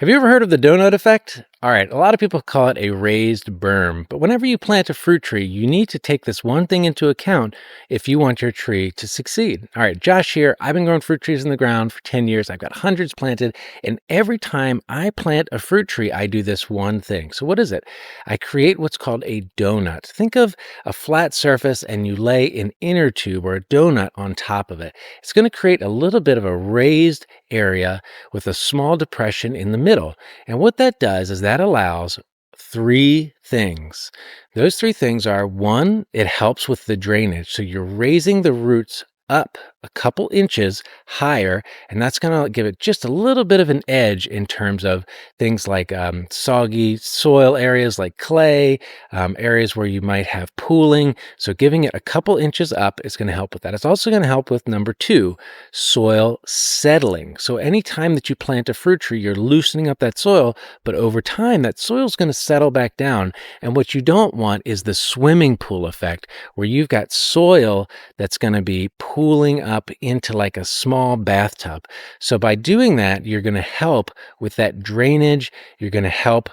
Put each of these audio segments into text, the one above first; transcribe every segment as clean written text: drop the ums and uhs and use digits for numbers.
Have you ever heard of the donut effect? All right, a lot of people call it a raised berm, but whenever you plant a fruit tree, you need to take this one thing into account if you want your tree to succeed. All right, Josh here. I've been growing fruit trees in the ground for 10 years. I've got hundreds planted, and every time I plant a fruit tree, I do this one thing. So, what is it? I create what's called a donut. Think of a flat surface and you lay an inner tube or a donut on top of it. It's going to create a little bit of a raised area with a small depression in the middle. And what that does is that allows three things. Those three things are one, it helps with the drainage. So you're raising the roots up a couple inches higher, and that's going to give it just a little bit of an edge in terms of things like soggy soil areas like clay, areas where you might have pooling. So giving it a couple inches up is going to help with that. It's also going to help with number two, soil settling. So anytime that you plant a fruit tree, you're loosening up that soil, but over time, that soil is going to settle back down. And what you don't want is the swimming pool effect, where you've got soil that's going to be pooling up into like a small bathtub. So by doing that, you're going to help with that drainage. You're going to help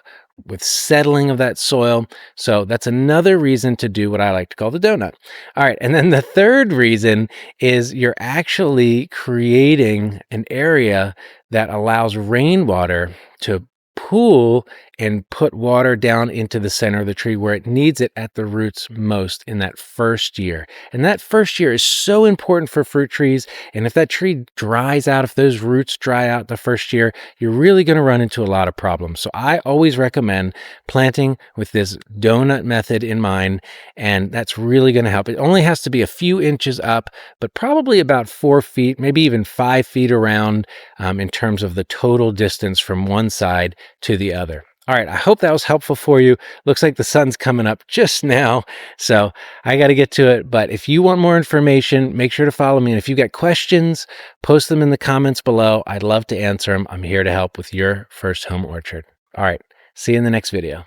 with settling of that soil. So that's another reason to do what I like to call the donut. All right. And then the third reason is you're actually creating an area that allows rainwater to pool and put water down into the center of the tree where it needs it at the roots most in that first year. And that first year is so important for fruit trees. And if that tree dries out, if those roots dry out the first year, you're really going to run into a lot of problems. So I always recommend planting with this donut method in mind, and that's really going to help. It only has to be a few inches up, but probably about 4 feet, maybe even 5 feet around in terms of the total distance from one side to the other. All right, I hope that was helpful for you. Looks like the sun's coming up just now, so I got to get to it. But if you want more information, make sure to follow me. And if you've got questions, post them in the comments below. I'd love to answer them. I'm here to help with your first home orchard. All right, see you in the next video.